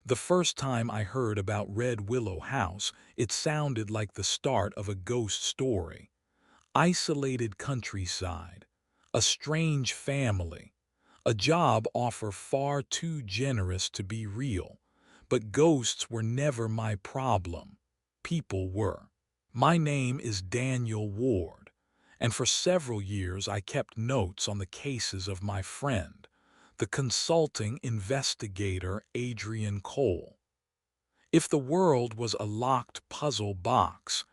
The first time I heard about Red Willow House, it sounded like the start of a ghost story. Isolated countryside, a strange family, a job offer far too generous to be real. But ghosts were never my problem. People were. My name is Daniel Ward, and for several years I kept notes on the cases of my friend, the consulting investigator Adrian Cole. If the world was a locked puzzle box,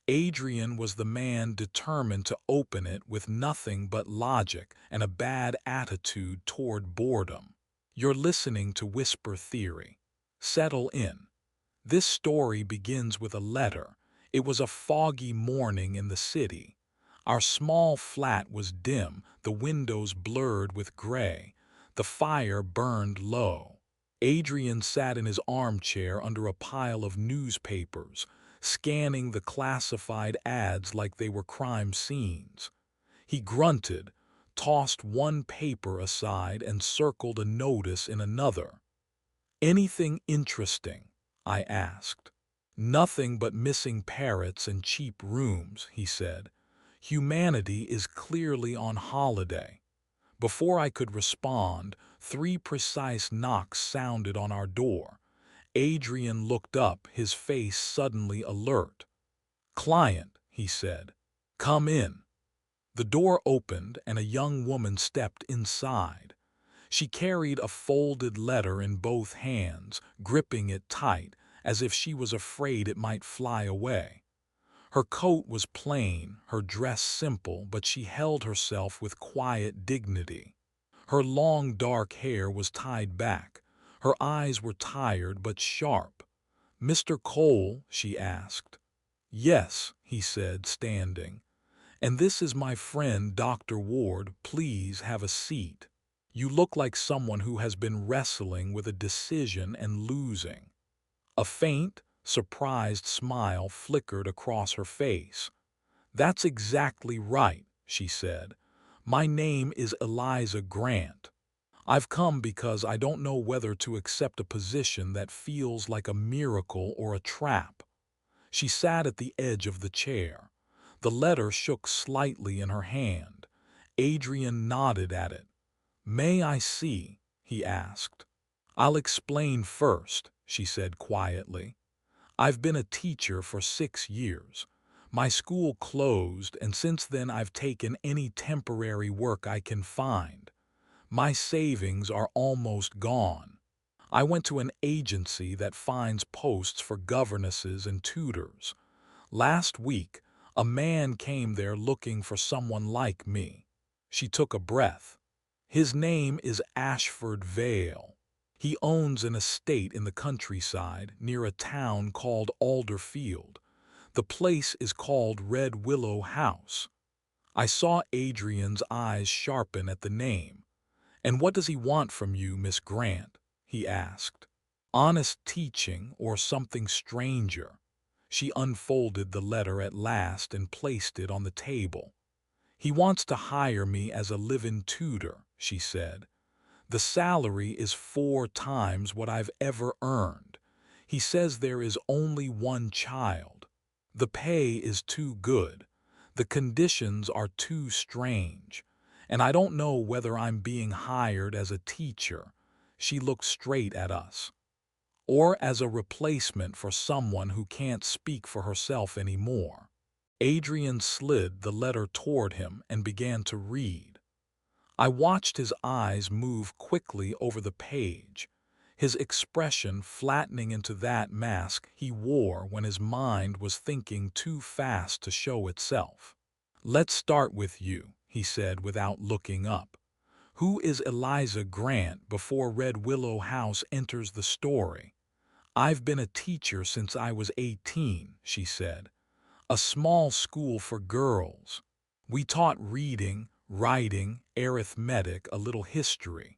Adrian was the man determined to open it with nothing but logic and a bad attitude toward boredom. You're listening to Whisper Theory. Settle in. This story begins with a letter. It was a foggy morning in the city. Our small flat was dim, the windows blurred with gray. The fire burned low. Adrian sat in his armchair under a pile of newspapers, scanning the classified ads like they were crime scenes. He grunted, tossed one paper aside and circled a notice in another. "Anything interesting?" I asked. "Nothing but missing parrots and cheap rooms," he said. "Humanity is clearly on holiday." Before I could respond, 3 precise knocks sounded on our door. Adrian looked up, his face suddenly alert. "Client," he said. "Come in." The door opened and a young woman stepped inside. She carried a folded letter in both hands, gripping it tight, as if she was afraid it might fly away. Her coat was plain, her dress simple, but she held herself with quiet dignity. Her long dark hair was tied back. Her eyes were tired but sharp. "Mr. Cole?" she asked. "Yes," he said, standing. "And this is my friend Dr. Ward. Please have a seat. You look like someone who has been wrestling with a decision and losing." A faint, surprised smile flickered across her face. "That's exactly right," she said. "My name is Eliza Grant. I've come because I don't know whether to accept a position that feels like a miracle or a trap." She sat at the edge of the chair. The letter shook slightly in her hand. Adrian nodded at it. "May I see?" he asked. "I'll explain first," she said quietly. "I've been a teacher for 6 years. My school closed, and since then I've taken any temporary work I can find. My savings are almost gone. I went to an agency that finds posts for governesses and tutors. Last week, a man came there looking for someone like me." She took a breath. "His name is Ashford Vale. He owns an estate in the countryside near a town called Alderfield. The place is called Red Willow House." I saw Adrian's eyes sharpen at the name. "And what does he want from you, Miss Grant?" he asked. "Honest teaching or something stranger?" She unfolded the letter at last and placed it on the table. "He wants to hire me as a live-in tutor," she said. "The salary is 4 times what I've ever earned. He says there is only one child. The pay is too good. The conditions are too strange. And I don't know whether I'm being hired as a teacher," she looked straight at us, "or as a replacement for someone who can't speak for herself anymore." Adrian slid the letter toward him and began to read. I watched his eyes move quickly over the page, his expression flattening into that mask he wore when his mind was thinking too fast to show itself. "Let's start with you," he said without looking up. "Who is Eliza Grant before Red Willow House enters the story?" "I've been a teacher since I was 18, she said. "A small school for girls. We taught reading, writing, arithmetic, a little history.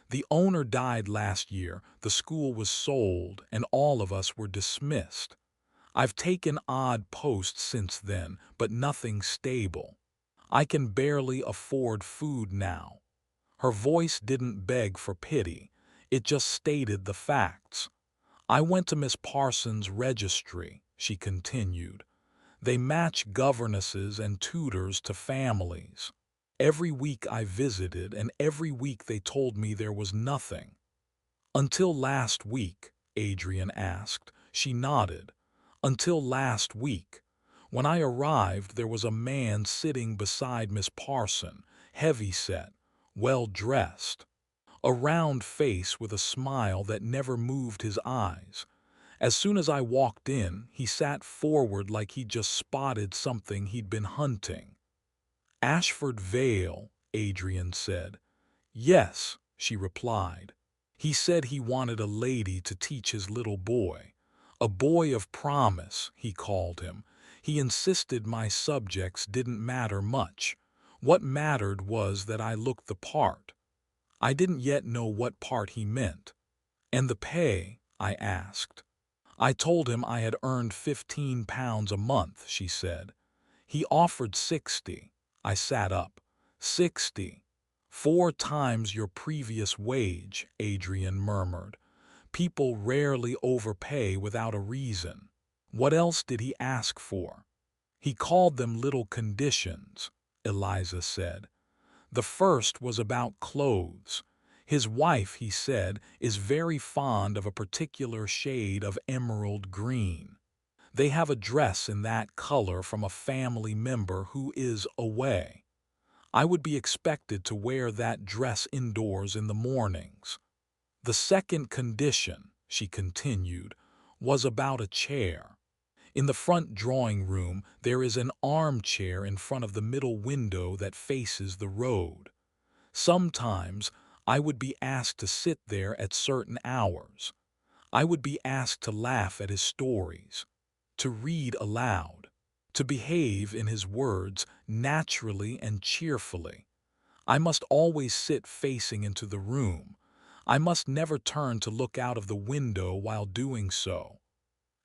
The owner died last year, the school was sold, and all of us were dismissed. I've taken odd posts since then, but nothing stable. I can barely afford food now." Her voice didn't beg for pity, it just stated the facts. I went to Miss Parsons' registry, she continued. They match governesses and tutors to families. Every week I visited, and every week they told me there was nothing. Until last week, Adrian asked. She nodded. Until last week. When I arrived, there was a man sitting beside Miss Parson, heavy-set, well-dressed. A round face with a smile that never moved his eyes. As soon as I walked in, he sat forward like he'd just spotted something he'd been hunting. "Ashford Vale," Adrian said. "Yes," she replied. "He said he wanted a lady to teach his little boy. A boy of promise, he called him. He insisted my subjects didn't matter much. What mattered was that I looked the part. I didn't yet know what part he meant. And the pay?" I asked. I told him I had earned £15 a month, she said. He offered 60. I sat up. 60. 4 times your previous wage, Adrian murmured. People rarely overpay without a reason. What else did he ask for? He called them little conditions, Eliza said. The first was about clothes. His wife, he said, is very fond of a particular shade of emerald green. They have a dress in that color from a family member who is away. I would be expected to wear that dress indoors in the mornings. The second condition, she continued, was about a chair. In the front drawing room, there is an armchair in front of the middle window that faces the road. Sometimes I would be asked to sit there at certain hours. I would be asked to laugh at his stories, to read aloud, to behave, in his words, naturally and cheerfully. I must always sit facing into the room. I must never turn to look out of the window while doing so.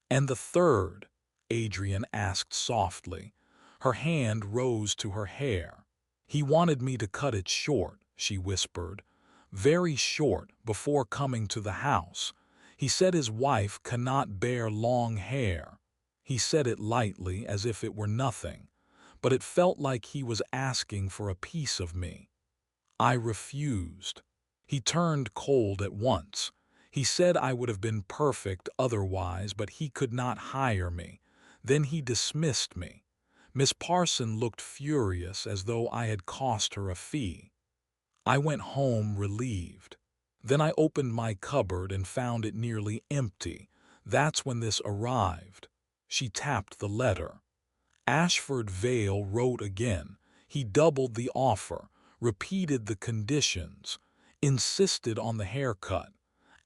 "And the third?" Adrian asked softly. Her hand rose to her hair. "He wanted me to cut it short," she whispered. "Very short, before coming to the house. He said his wife cannot bear long hair." He said it lightly, as if it were nothing, but it felt like he was asking for a piece of me. I refused. He turned cold at once. He said I would have been perfect otherwise, but he could not hire me. Then he dismissed me. Miss Parson looked furious, as though I had cost her a fee. I went home relieved. Then I opened my cupboard and found it nearly empty. That's when this arrived. She tapped the letter. Ashford Vale wrote again. He doubled the offer, repeated the conditions, insisted on the haircut,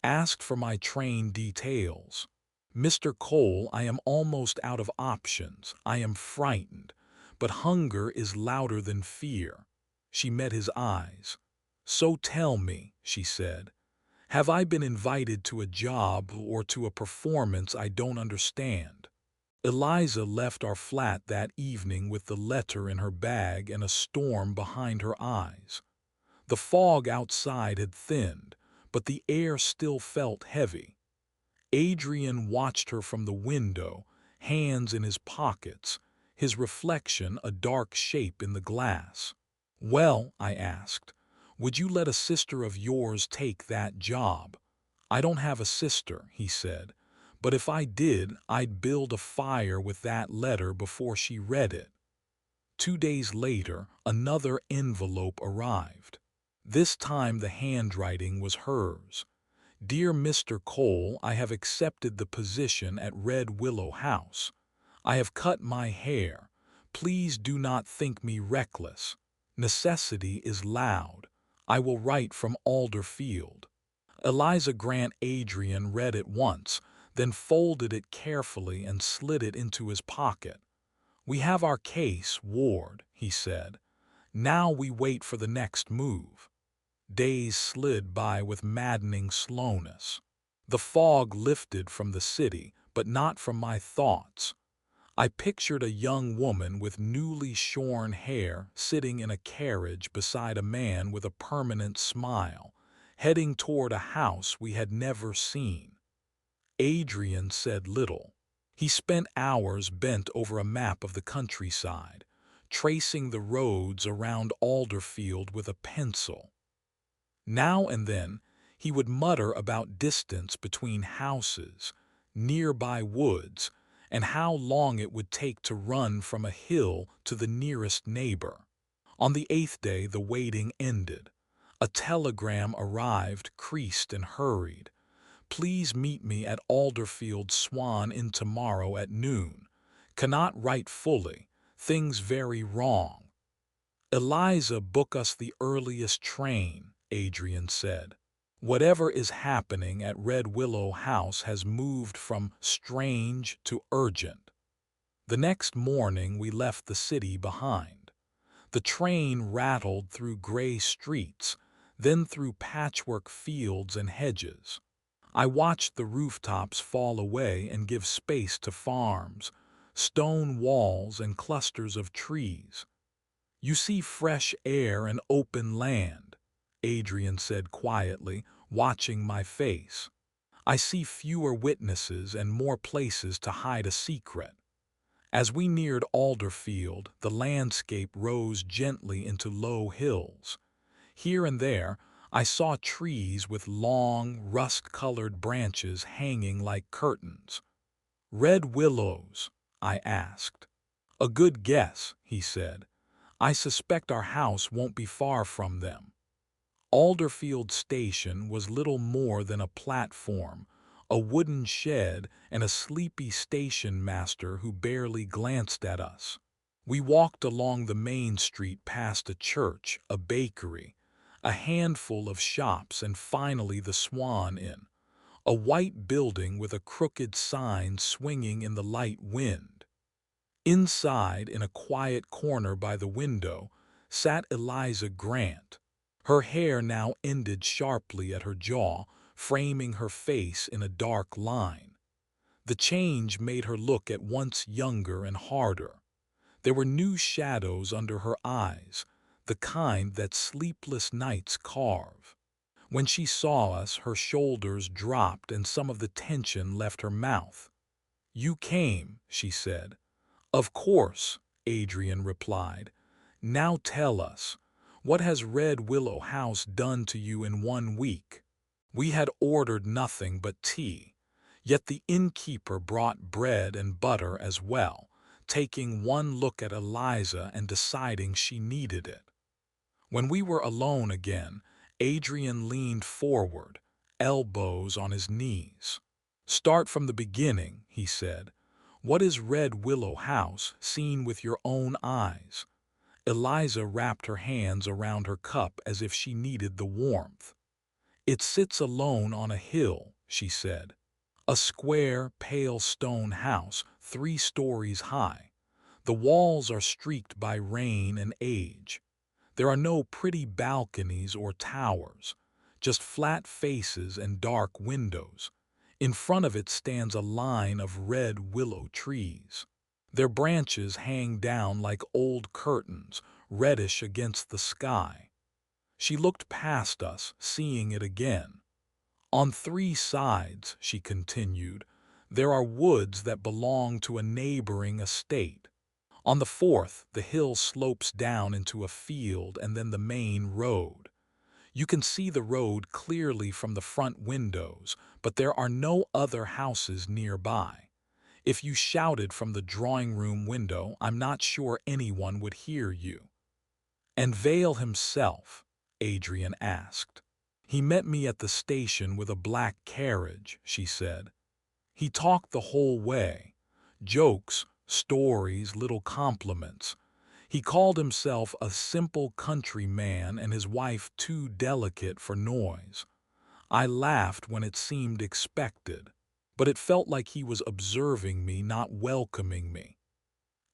asked for my train details. "Mr. Cole, I am almost out of options. I am frightened, but hunger is louder than fear." She met his eyes. "So tell me," she said, "have I been invited to a job or to a performance I don't understand?" Eliza left our flat that evening with the letter in her bag and a storm behind her eyes. The fog outside had thinned, but the air still felt heavy. Adrian watched her from the window, hands in his pockets, his reflection a dark shape in the glass. "Well," I asked, "would you let a sister of yours take that job?" "I don't have a sister," he said. "But if I did, I'd build a fire with that letter before she read it." 2 days later, another envelope arrived. This time the handwriting was hers. "Dear Mr. Cole, I have accepted the position at Red Willow House. I have cut my hair. Please do not think me reckless. Necessity is loud. I will write from Alderfield." Eliza Grant Adrian read it once, then folded it carefully and slid it into his pocket. "We have our case, Ward," he said. "Now we wait for the next move." Days slid by with maddening slowness. The fog lifted from the city, but not from my thoughts. I pictured a young woman with newly shorn hair sitting in a carriage beside a man with a permanent smile, heading toward a house we had never seen. Adrian said little. He spent hours bent over a map of the countryside, tracing the roads around Alderfield with a pencil. Now and then, he would mutter about distance between houses, nearby woods, and how long it would take to run from a hill to the nearest neighbor. On the 8th day, the waiting ended. A telegram arrived, creased and hurried. Please meet me at Alderfield Swan Inn tomorrow at noon. Cannot write fully. Things very wrong. Eliza, book us the earliest train, Adrian said. Whatever is happening at Red Willow House has moved from strange to urgent. The next morning we left the city behind. The train rattled through gray streets, then through patchwork fields and hedges. I watched the rooftops fall away and give space to farms, stone walls and clusters of trees. You see fresh air and open land, Adrian said quietly, watching my face. I see fewer witnesses and more places to hide a secret. As we neared Alderfield, the landscape rose gently into low hills. Here and there, I saw trees with long, rust-colored branches hanging like curtains. Red willows, I asked. A good guess, he said. I suspect our house won't be far from them. Alderfield Station was little more than a platform, a wooden shed, and a sleepy station master who barely glanced at us. We walked along the main street past a church, a bakery, a handful of shops, and finally the Swan Inn, a white building with a crooked sign swinging in the light wind. Inside, in a quiet corner by the window, sat Eliza Grant. Her hair now ended sharply at her jaw, framing her face in a dark line. The change made her look at once younger and harder. There were new shadows under her eyes, the kind that sleepless nights carve. When she saw us, her shoulders dropped and some of the tension left her mouth. "You came," she said. "Of course," Adrian replied. "Now tell us, what has Red Willow House done to you in 1 week?" We had ordered nothing but tea, yet the innkeeper brought bread and butter as well, taking one look at Eliza and deciding she needed it. When we were alone again, Adrian leaned forward, elbows on his knees. "Start from the beginning," he said. "What is Red Willow House, seen with your own eyes?" Eliza wrapped her hands around her cup as if she needed the warmth. "It sits alone on a hill," she said. "A square, pale stone house, 3 stories high. The walls are streaked by rain and age. There are no pretty balconies or towers, just flat faces and dark windows. In front of it stands a line of red willow trees. Their branches hang down like old curtains, reddish against the sky." She looked past us, seeing it again. "On 3 sides," she continued, "there are woods that belong to a neighboring estate. On the 4th, the hill slopes down into a field and then the main road. You can see the road clearly from the front windows, but there are no other houses nearby. If you shouted from the drawing-room window, I'm not sure anyone would hear you." "And Vale himself?" Adrian asked. "He met me at the station with a black carriage," she said. "He talked the whole way. Jokes, stories, little compliments. He called himself a simple country man and his wife too delicate for noise. I laughed when it seemed expected, but it felt like he was observing me, not welcoming me."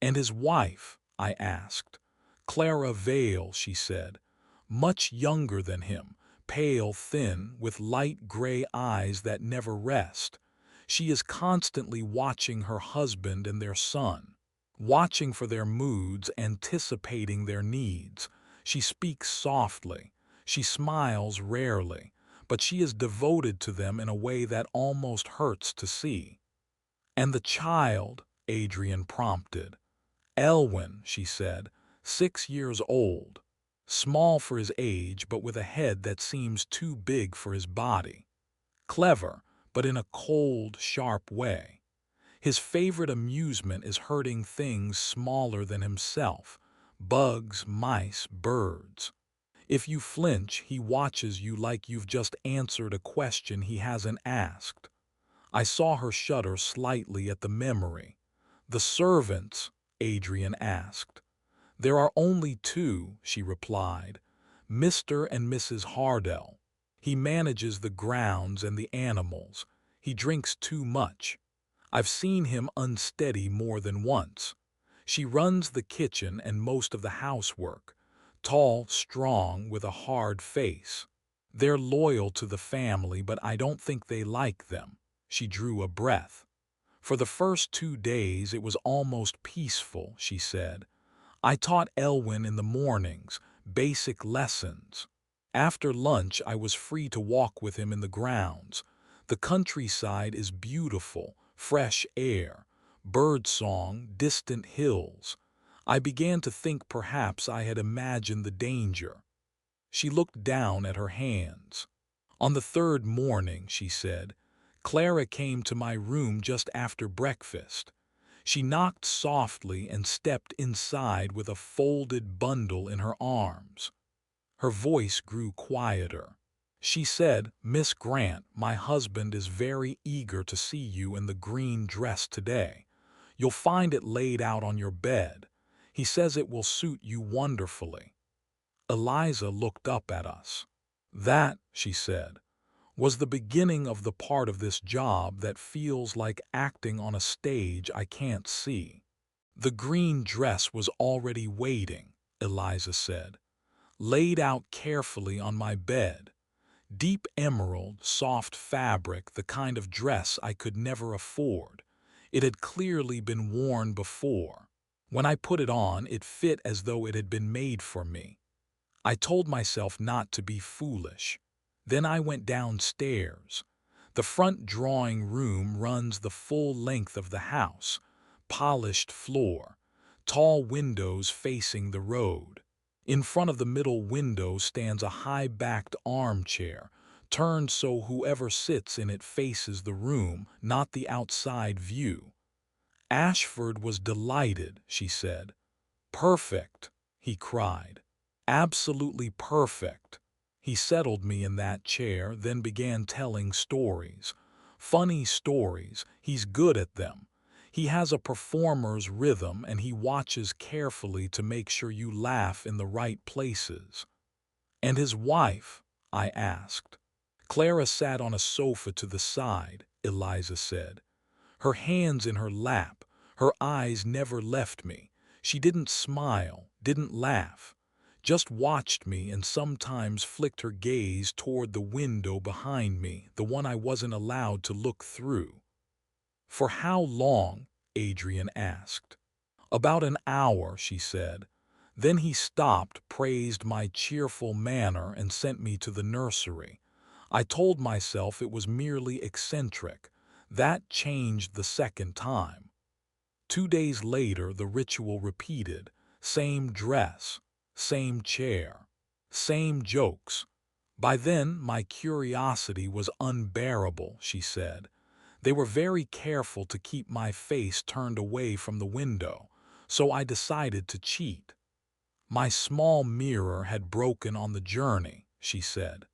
"And his wife?" I asked. "Clara Vale," she said. "Much younger than him, pale, thin, with light gray eyes that never rest. She is constantly watching her husband and their son, watching for their moods, anticipating their needs. She speaks softly. She smiles rarely, but she is devoted to them in a way that almost hurts to see. And the child, Adrian prompted. Elwyn, she said, 6 years old. Small for his age, but with a head that seems too big for his body. Clever, but in a cold, sharp way. His favorite amusement is hurting things smaller than himself. Bugs, mice, birds. If you flinch, he watches you like you've just answered a question he hasn't asked. I saw her shudder slightly at the memory. The servants, Adrian asked. There are only two, she replied. Mr. and Mrs. Hardell. He manages the grounds and the animals. He drinks too much. I've seen him unsteady more than once. She runs the kitchen and most of the housework. Tall, strong, with a hard face. They're loyal to the family, but I don't think they like them. She drew a breath. For the first 2 days it was almost peaceful, she said. I taught Elwyn in the mornings, basic lessons. After lunch I was free to walk with him in the grounds. The countryside is beautiful, fresh air, birdsong, distant hills. I began to think perhaps I had imagined the danger. She looked down at her hands. On the third morning, she said, Clara came to my room just after breakfast. She knocked softly and stepped inside with a folded bundle in her arms. Her voice grew quieter. She said, Miss Grant, my husband is very eager to see you in the green dress today. You'll find it laid out on your bed. He says it will suit you wonderfully. Eliza looked up at us. That, she said, was the beginning of the part of this job that feels like acting on a stage I can't see. The green dress was already waiting, Eliza said, laid out carefully on my bed. Deep emerald, soft fabric, the kind of dress I could never afford. It had clearly been worn before. When I put it on, it fit as though it had been made for me. I told myself not to be foolish. Then I went downstairs. The front drawing room runs the full length of the house, polished floor, tall windows facing the road. In front of the middle window stands a high-backed armchair, turned so whoever sits in it faces the room, not the outside view. Ashford was delighted, she said. Perfect, he cried. Absolutely perfect. He settled me in that chair, then began telling stories. Funny stories, he's good at them. He has a performer's rhythm and he watches carefully to make sure you laugh in the right places. And his wife? I asked. Clara sat on a sofa to the side, Eliza said. Her hands in her lap, her eyes never left me. She didn't smile, didn't laugh. Just watched me and sometimes flicked her gaze toward the window behind me, the one I wasn't allowed to look through. For how long? Adrian asked. About an hour, she said. Then he stopped, praised my cheerful manner, and sent me to the nursery. I told myself it was merely eccentric. That changed the second time. 2 days later, the ritual repeated. Same dress, same chair, same jokes. By then, my curiosity was unbearable, she said. They were very careful to keep my face turned away from the window, so I decided to cheat. My small mirror had broken on the journey, she said.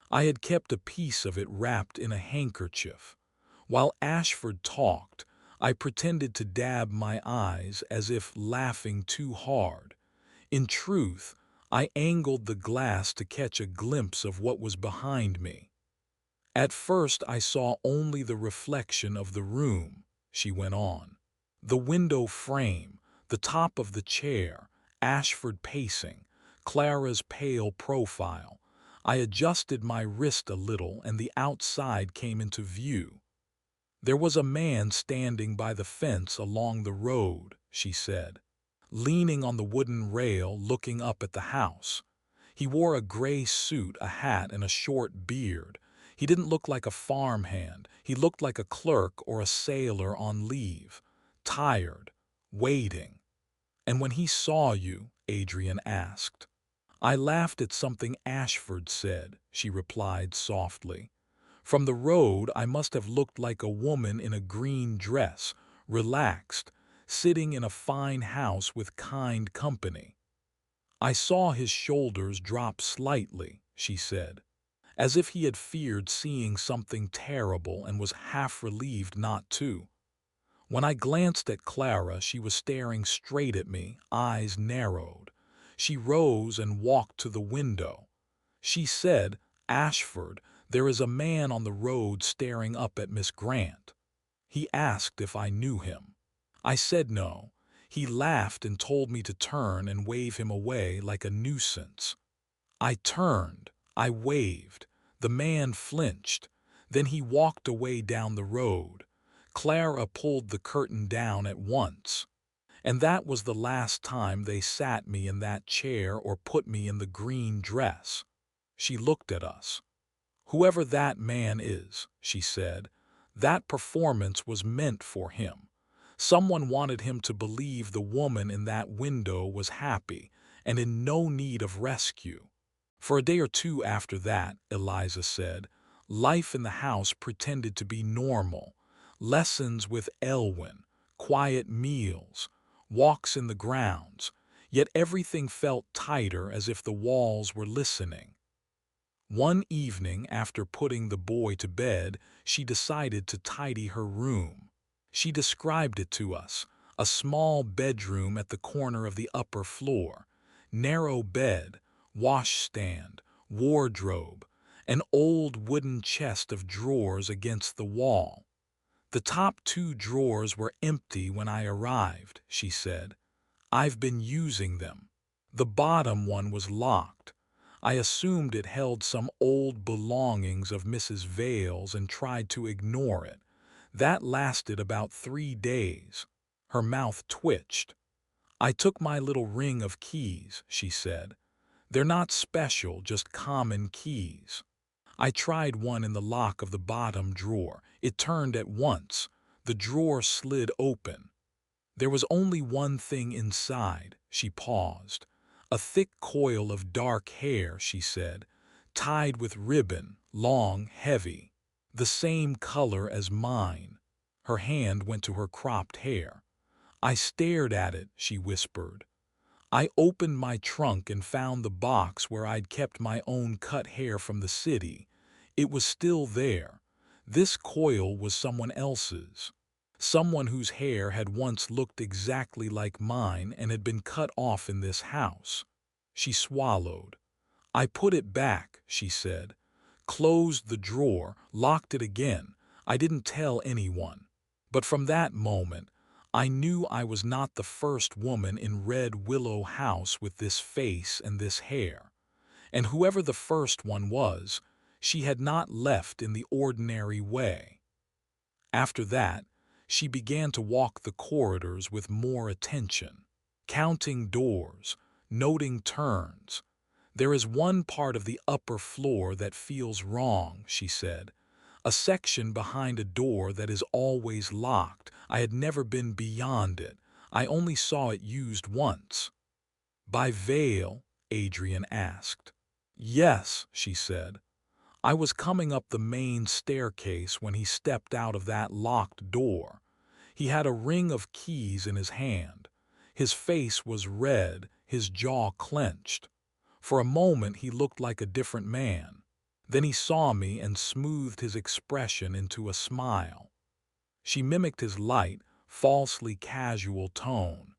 I had kept a piece of it wrapped in a handkerchief. While Ashford talked, I pretended to dab my eyes as if laughing too hard. In truth, I angled the glass to catch a glimpse of what was behind me. At first I saw only the reflection of the room, she went on. The window frame, the top of the chair, Ashford pacing, Clara's pale profile. I adjusted my wrist a little and the outside came into view. There was a man standing by the fence along the road, she said, leaning on the wooden rail looking up at the house. He wore a gray suit, a hat, and a short beard, He didn't look like a farmhand. He looked like a clerk or a sailor on leave, tired, waiting. "And when he saw you," Adrian asked. "I laughed at something Ashford said," she replied softly. "From the road I must have looked like a woman in a green dress, relaxed, sitting in a fine house with kind company." "I saw his shoulders drop slightly," she said, as if he had feared seeing something terrible and was half relieved not to. When I glanced at Clara, she was staring straight at me, eyes narrowed. She rose and walked to the window. She said, "Ashford, there is a man on the road staring up at Miss Grant." He asked if I knew him. I said no. He laughed and told me to turn and wave him away like a nuisance. I turned. I waved. The man flinched. Then he walked away down the road. Clara pulled the curtain down at once. And that was the last time they sat me in that chair or put me in the green dress. She looked at us. "Whoever that man is," she said, "that performance was meant for him. Someone wanted him to believe the woman in that window was happy and in no need of rescue." For a day or two after that, Eliza said, life in the house pretended to be normal. Lessons with Elwyn, quiet meals, walks in the grounds, yet everything felt tighter as if the walls were listening. One evening, after putting the boy to bed, she decided to tidy her room. She described it to us, a small bedroom at the corner of the upper floor, narrow bed, washstand, wardrobe, an old wooden chest of drawers against the wall. "The top two drawers were empty when I arrived," she said. "I've been using them. The bottom one was locked. I assumed it held some old belongings of Mrs. Vale's and tried to ignore it. That lasted about 3 days." Her mouth twitched. "I took my little ring of keys," she said. "They're not special, just common keys. I tried one in the lock of the bottom drawer. It turned at once. The drawer slid open. There was only one thing inside." She paused. "A thick coil of dark hair," she said, "tied with ribbon, long, heavy. The same color as mine." Her hand went to her cropped hair. "I stared at it," she whispered. "I opened my trunk and found the box where I'd kept my own cut hair from the city. It was still there. This coil was someone else's. Someone whose hair had once looked exactly like mine and had been cut off in this house." She swallowed. "I put it back," she said, "closed the drawer, locked it again. I didn't tell anyone. But from that moment, I knew I was not the first woman in Red Willow House with this face and this hair. And whoever the first one was, she had not left in the ordinary way." After that, she began to walk the corridors with more attention, counting doors, noting turns. "There is one part of the upper floor that feels wrong," she said. "A section behind a door that is always locked. I had never been beyond it. I only saw it used once." "By Vale?" Adrian asked. "Yes," she said. "I was coming up the main staircase when he stepped out of that locked door. He had a ring of keys in his hand. His face was red, his jaw clenched. For a moment he looked like a different man. Then he saw me and smoothed his expression into a smile." She mimicked his light, falsely casual tone.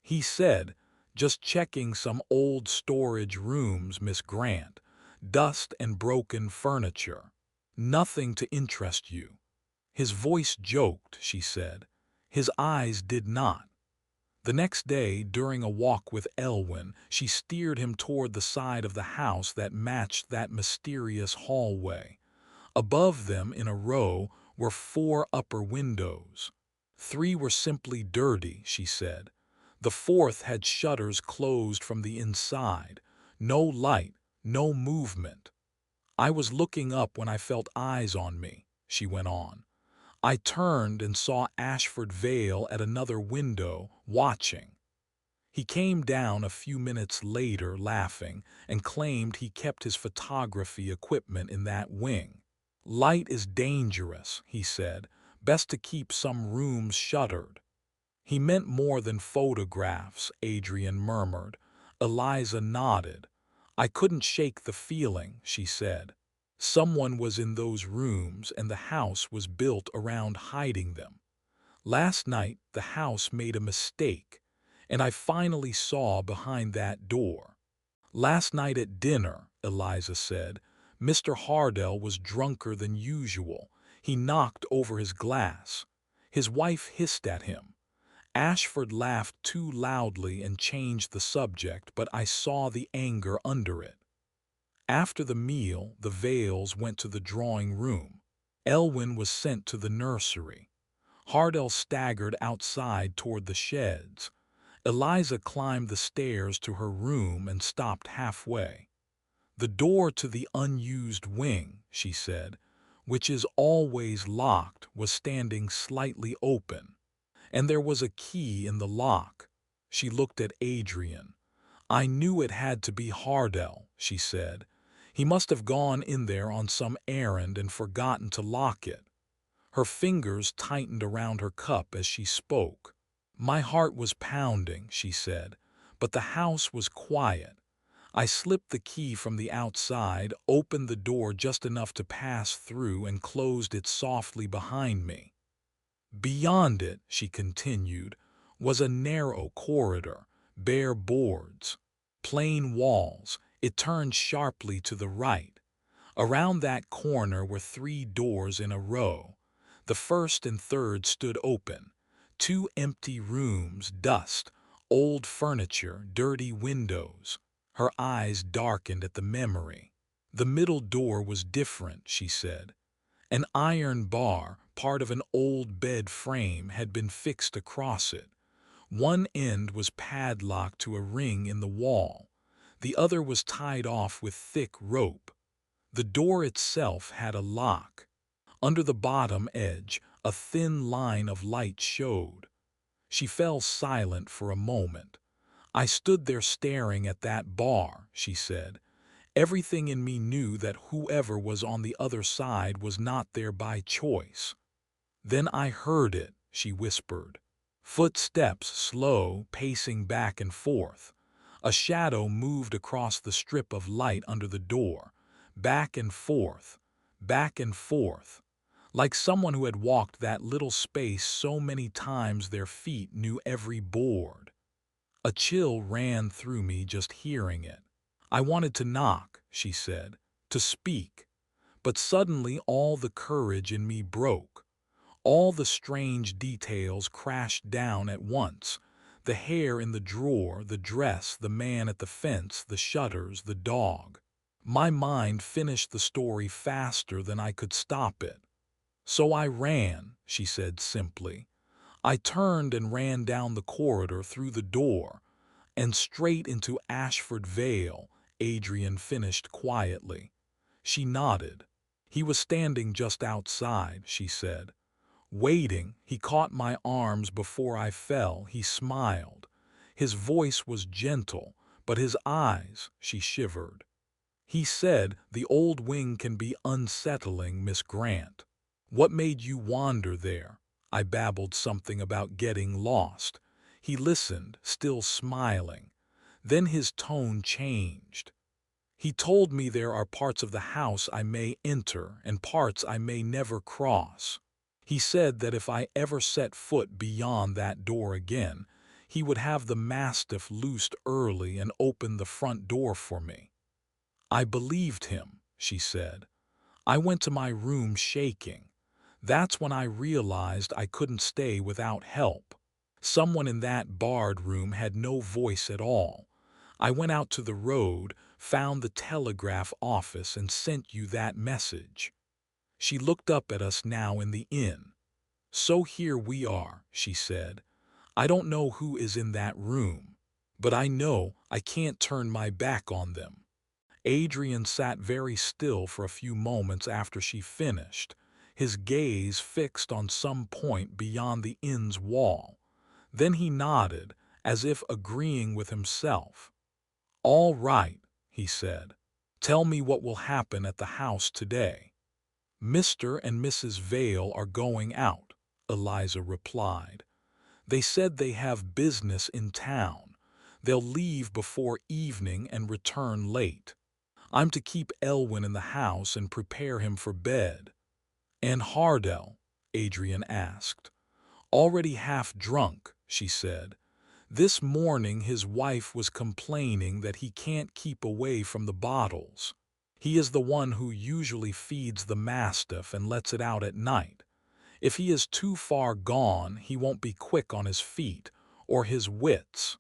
"He said, 'Just checking some old storage rooms, Miss Grant. Dust and broken furniture. Nothing to interest you.' His voice joked," she said. "His eyes did not." The next day, during a walk with Elwyn, she steered him toward the side of the house that matched that mysterious hallway. Above them, in a row, were 4 upper windows. 3 were simply dirty, she said. The 4th had shutters closed from the inside. No light, no movement. I was looking up when I felt eyes on me, she went on. I turned and saw Ashford Vale at another window, watching. He came down a few minutes later laughing and claimed he kept his photography equipment in that wing. Light is dangerous, he said. Best to keep some rooms shuttered. He meant more than photographs, Adrian murmured. Eliza nodded. I couldn't shake the feeling, she said. Someone was in those rooms and the house was built around hiding them. Last night the house made a mistake, and I finally saw behind that door. Last night at dinner, Eliza said, Mr. Hardell was drunker than usual. He knocked over his glass. His wife hissed at him. Ashford laughed too loudly and changed the subject, but I saw the anger under it. After the meal, the Vales went to the drawing room. Elwyn was sent to the nursery. Hardell staggered outside toward the sheds. Eliza climbed the stairs to her room and stopped halfway. The door to the unused wing, she said, which is always locked, was standing slightly open, and there was a key in the lock. She looked at Adrian. I knew it had to be Hardell, she said. He must have gone in there on some errand and forgotten to lock it. Her fingers tightened around her cup as she spoke. My heart was pounding, she said, but the house was quiet. I slipped the key from the outside, opened the door just enough to pass through, and closed it softly behind me. Beyond it, she continued, was a narrow corridor, bare boards, plain walls. It turned sharply to the right. Around that corner were 3 doors in a row. The first and third stood open. 2 empty rooms, dust, old furniture, dirty windows. Her eyes darkened at the memory. The middle door was different, she said. An iron bar, part of an old bed frame, had been fixed across it. One end was padlocked to a ring in the wall. The other was tied off with thick rope. The door itself had a lock. Under the bottom edge, a thin line of light showed. She fell silent for a moment. I stood there staring at that bar, she said. Everything in me knew that whoever was on the other side was not there by choice. Then I heard it, she whispered. Footsteps, slow, pacing back and forth. A shadow moved across the strip of light under the door, back and forth, like someone who had walked that little space so many times their feet knew every board. A chill ran through me just hearing it. I wanted to knock, she said, to speak, but suddenly all the courage in me broke. All the strange details crashed down at once. The hair in the drawer, the dress, the man at the fence, the shutters, the dog. My mind finished the story faster than I could stop it. So I ran, she said simply. I turned and ran down the corridor through the door, and straight into Ashford Vale, Adrian finished quietly. She nodded. He was standing just outside, she said. Waiting, he caught my arms before I fell. He smiled. His voice was gentle, but his eyes, she shivered. He said, the old wing can be unsettling, Miss Grant. What made you wander there? I babbled something about getting lost. He listened, still smiling. Then his tone changed. He told me there are parts of the house I may enter and parts I may never cross. He said that if I ever set foot beyond that door again, he would have the mastiff loosed early and open the front door for me. I believed him, she said. I went to my room shaking. That's when I realized I couldn't stay without help. Someone in that barred room had no voice at all. I went out to the road, found the telegraph office, and sent you that message. She looked up at us now in the inn. So here we are, she said. I don't know who is in that room, but I know I can't turn my back on them. Adrian sat very still for a few moments after she finished, his gaze fixed on some point beyond the inn's wall. Then he nodded, as if agreeing with himself. "All right," he said. "Tell me what will happen at the house today." "Mr. and Mrs. Vale are going out," Eliza replied. "They said they have business in town. They'll leave before evening and return late. I'm to keep Elwyn in the house and prepare him for bed." "And Hardell?" Adrian asked. "Already half drunk," she said. "This morning his wife was complaining that he can't keep away from the bottles. He is the one who usually feeds the mastiff and lets it out at night. If he is too far gone, he won't be quick on his feet, or his wits."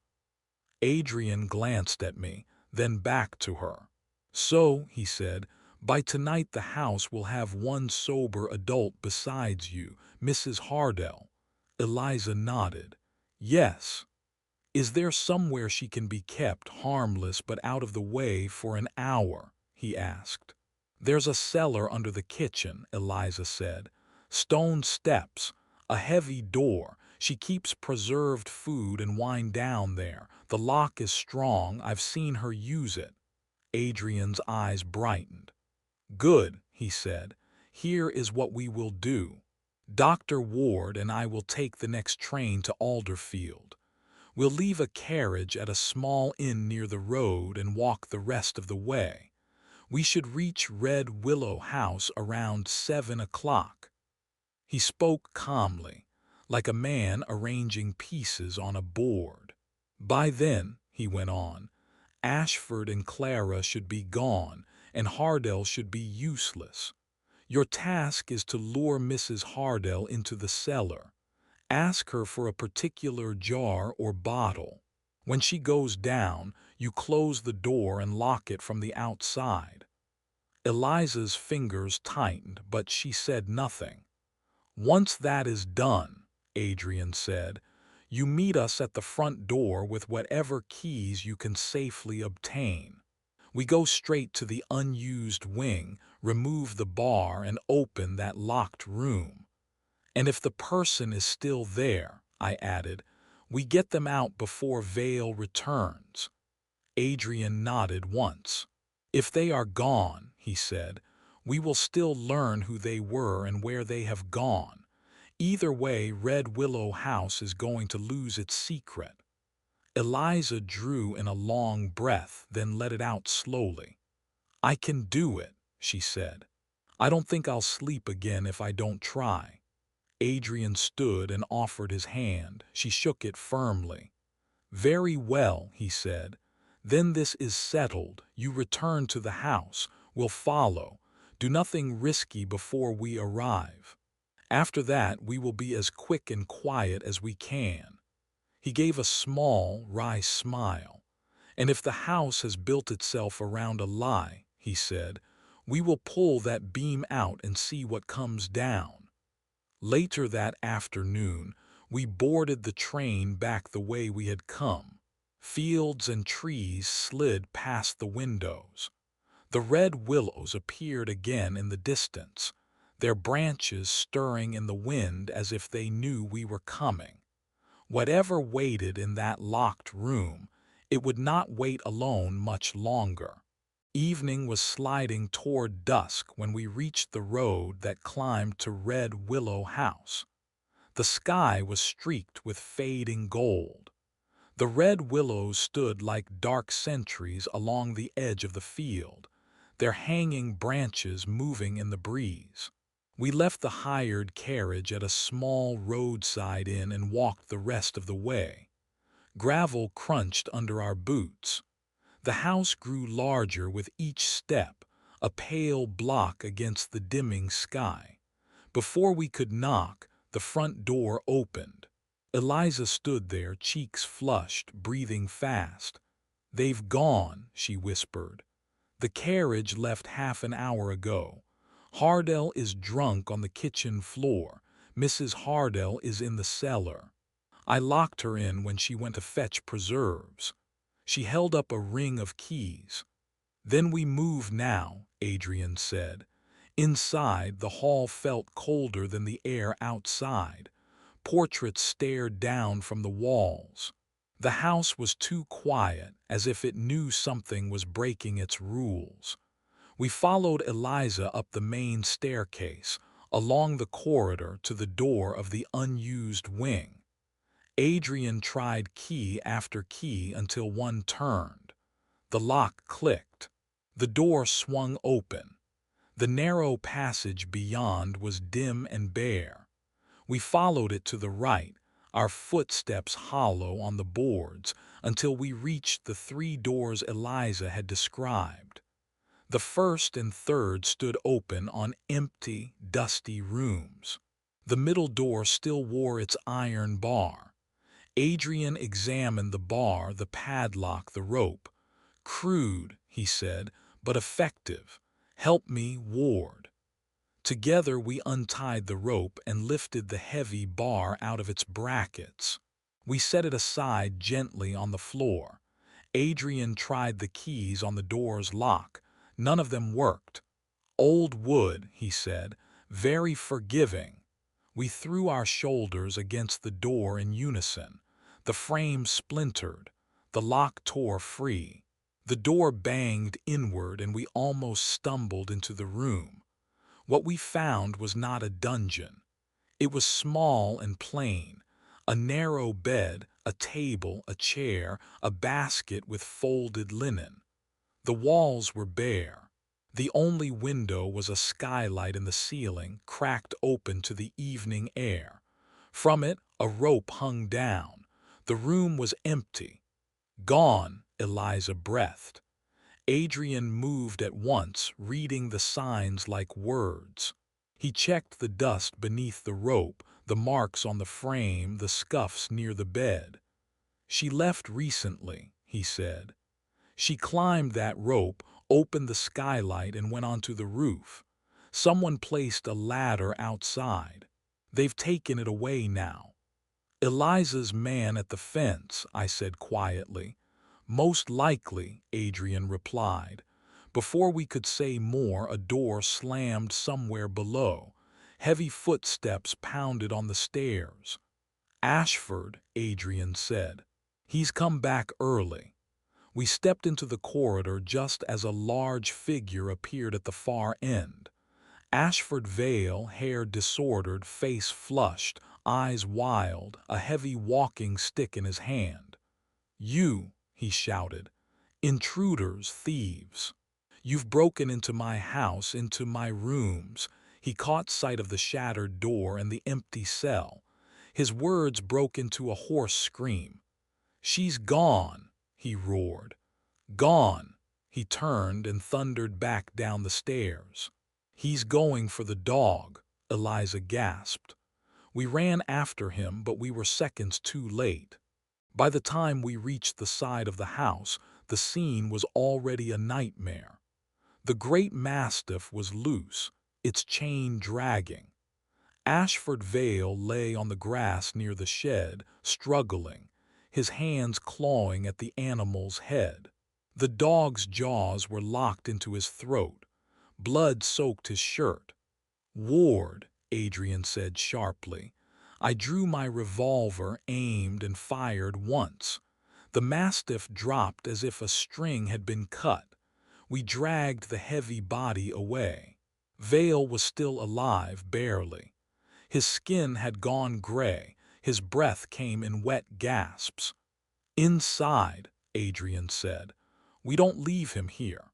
Adrian glanced at me, then back to her. "So," he said, "by tonight the house will have one sober adult besides you, Mrs. Hardell." Eliza nodded. "Yes." "Is there somewhere she can be kept harmless but out of the way for an hour?" he asked. "There's a cellar under the kitchen," Eliza said. "Stone steps, a heavy door. She keeps preserved food and wine down there. The lock is strong. I've seen her use it." Adrian's eyes brightened. "Good," he said. "Here is what we will do. Dr. Ward and I will take the next train to Alderfield. We'll leave a carriage at a small inn near the road and walk the rest of the way. We should reach Red Willow House around 7 o'clock." He spoke calmly, like a man arranging pieces on a board. "By then," he went on, "Ashford and Clara should be gone, and Hardell should be useless. Your task is to lure Mrs. Hardell into the cellar. Ask her for a particular jar or bottle. When she goes down, you close the door and lock it from the outside." Eliza's fingers tightened, but she said nothing. "Once that is done," Adrian said, "you meet us at the front door with whatever keys you can safely obtain. We go straight to the unused wing, remove the bar, and open that locked room. And if the person is still there," I added, "we get them out before Vale returns." Adrian nodded once. "If they are gone," he said, "we will still learn who they were and where they have gone. Either way, Red Willow House is going to lose its secret." Eliza drew in a long breath, then let it out slowly. "I can do it," she said. "I don't think I'll sleep again if I don't try." Adrian stood and offered his hand. She shook it firmly. "Very well," he said. "Then this is settled. You return to the house. We'll follow. Do nothing risky before we arrive. After that, we will be as quick and quiet as we can." He gave a small, wry smile. "And if the house has built itself around a lie," he said, "we will pull that beam out and see what comes down." Later that afternoon, we boarded the train back the way we had come. Fields and trees slid past the windows. The red willows appeared again in the distance, their branches stirring in the wind as if they knew we were coming. Whatever waited in that locked room, it would not wait alone much longer. Evening was sliding toward dusk when we reached the road that climbed to Red Willow House. The sky was streaked with fading gold. The red willows stood like dark sentries along the edge of the field, their hanging branches moving in the breeze. We left the hired carriage at a small roadside inn and walked the rest of the way. Gravel crunched under our boots. The house grew larger with each step, a pale block against the dimming sky. Before we could knock, the front door opened. Eliza stood there, cheeks flushed, breathing fast. "They've gone," she whispered. "The carriage left half an hour ago. Hardell is drunk on the kitchen floor. Mrs. Hardell is in the cellar. I locked her in when she went to fetch preserves." She held up a ring of keys. Then we move now, Adrian said. Inside, the hall felt colder than the air outside. Portraits stared down from the walls. The house was too quiet, as if it knew something was breaking its rules. We followed Eliza up the main staircase, along the corridor to the door of the unused wing. Adrian tried key after key until one turned. The lock clicked. The door swung open. The narrow passage beyond was dim and bare. We followed it to the right, our footsteps hollow on the boards, until we reached the 3 doors Eliza had described. The first and third stood open on empty, dusty rooms. The middle door still wore its iron bar. Adrian examined the bar, the padlock, the rope. "Crude," he said, "but effective. Help me, Ward." Together we untied the rope and lifted the heavy bar out of its brackets. We set it aside gently on the floor. Adrian tried the keys on the door's lock. None of them worked. "Old wood," he said, "very forgiving." We threw our shoulders against the door in unison. The frame splintered. The lock tore free. The door banged inward and we almost stumbled into the room. What we found was not a dungeon. It was small and plain. A narrow bed, a table, a chair, a basket with folded linen. The walls were bare. The only window was a skylight in the ceiling, cracked open to the evening air. From it, a rope hung down. The room was empty. "Gone," Eliza breathed. Adrian moved at once, reading the signs like words. He checked the dust beneath the rope, the marks on the frame, the scuffs near the bed. "She left recently," he said. "She climbed that rope, opened the skylight, and went onto the roof. Someone placed a ladder outside. They've taken it away now." "Eliza's man at the fence," I said quietly. "Most likely," Adrian replied. Before we could say more, a door slammed somewhere below. Heavy footsteps pounded on the stairs. "Ashford," Adrian said. "He's come back early." We stepped into the corridor just as a large figure appeared at the far end. Ashford Vale, hair disordered, face flushed, eyes wild, a heavy walking stick in his hand. "You," he shouted. "Intruders, thieves. You've broken into my house, into my rooms." He caught sight of the shattered door and the empty cell. His words broke into a hoarse scream. "She's gone," he roared. "Gone." He turned and thundered back down the stairs. "He's going for the dog," Eliza gasped. We ran after him, but we were seconds too late. By the time we reached the side of the house, the scene was already a nightmare. The great mastiff was loose, its chain dragging. Ashford Vale lay on the grass near the shed, struggling, his hands clawing at the animal's head. The dog's jaws were locked into his throat. Blood soaked his shirt. "Ward," Adrian said sharply. I drew my revolver, aimed, and fired once. The mastiff dropped as if a string had been cut. We dragged the heavy body away. Vale was still alive, barely. His skin had gone gray. His breath came in wet gasps. "Inside," Adrian said. "We don't leave him here."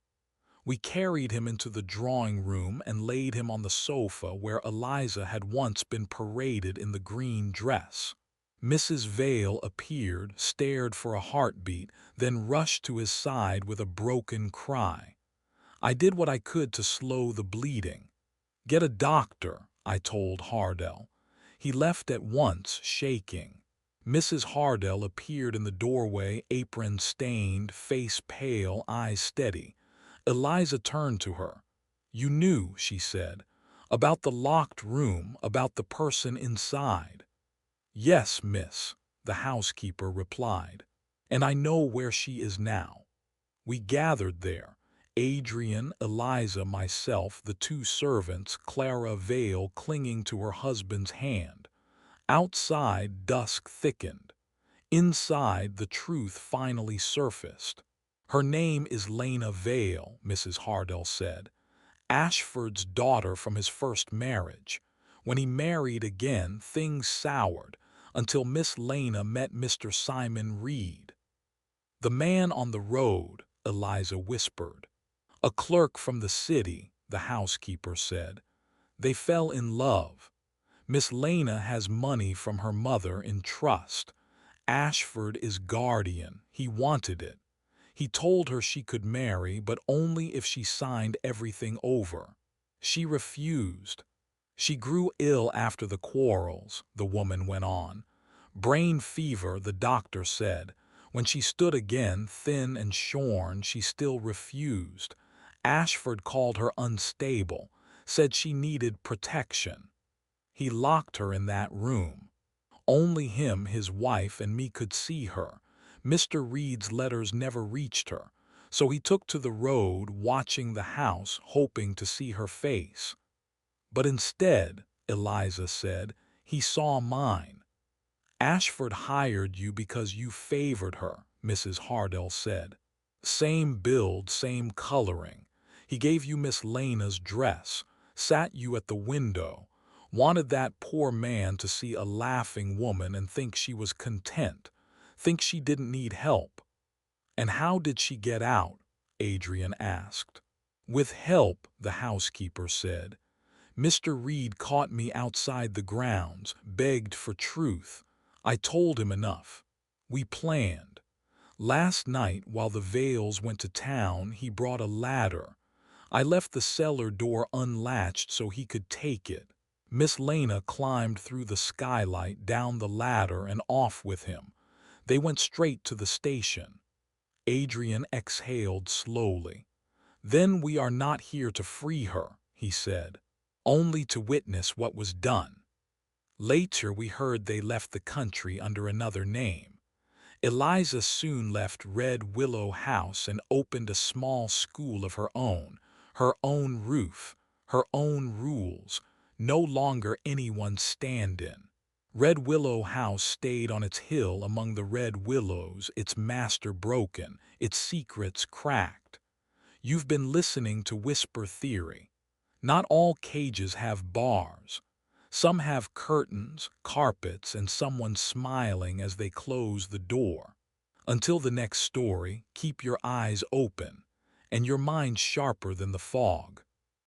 We carried him into the drawing room and laid him on the sofa where Eliza had once been paraded in the green dress. Mrs. Vale appeared, stared for a heartbeat, then rushed to his side with a broken cry. I did what I could to slow the bleeding. "Get a doctor," I told Hardell. He left at once, shaking. Mrs. Hardell appeared in the doorway, apron stained, face pale, eyes steady. Eliza turned to her. "You knew," she said, "about the locked room, about the person inside." "Yes, miss," the housekeeper replied. "And I know where she is now." We gathered there, Adrian, Eliza, myself, the two servants, Clara Vale clinging to her husband's hand. Outside, dusk thickened. Inside, the truth finally surfaced. Her name is Lena Vale, Mrs. Hardell said. Ashford's daughter from his first marriage. When he married again, things soured until Miss Lena met Mr. Simon Reed. The man on the road, Eliza whispered. A clerk from the city, the housekeeper said. They fell in love. Miss Lena has money from her mother in trust. Ashford is guardian. He wanted it. He told her she could marry, but only if she signed everything over. She refused. She grew ill after the quarrels, the woman went on. Brain fever, the doctor said. When she stood again, thin and shorn, she still refused. Ashford called her unstable, said she needed protection. He locked her in that room. Only him, his wife, and me could see her. Mr. Reed's letters never reached her, so he took to the road, watching the house, hoping to see her face. But instead, Eliza said, he saw mine. Ashford hired you because you favored her, Mrs. Hardell said. Same build, same coloring. He gave you Miss Lena's dress, sat you at the window, wanted that poor man to see a laughing woman and think she was content, think she didn't need help. And how did she get out? Adrian asked. With help, the housekeeper said. Mr. Reed caught me outside the grounds, begged for truth. I told him enough. We planned. Last night, while the Vales went to town, he brought a ladder. I left the cellar door unlatched so he could take it. Miss Lena climbed through the skylight, down the ladder, and off with him. They went straight to the station. Adrian exhaled slowly. Then we are not here to free her, he said, only to witness what was done. Later we heard they left the country under another name. Eliza soon left Red Willow House and opened a small school of her own roof, her own rules, no longer anyone's stand-in. Red Willow House stayed on its hill among the red willows, its master broken, its secrets cracked. You've been listening to Whisper Theory. Not all cages have bars. Some have curtains, carpets, and someone smiling as they close the door. Until the next story, keep your eyes open and your mind sharper than the fog.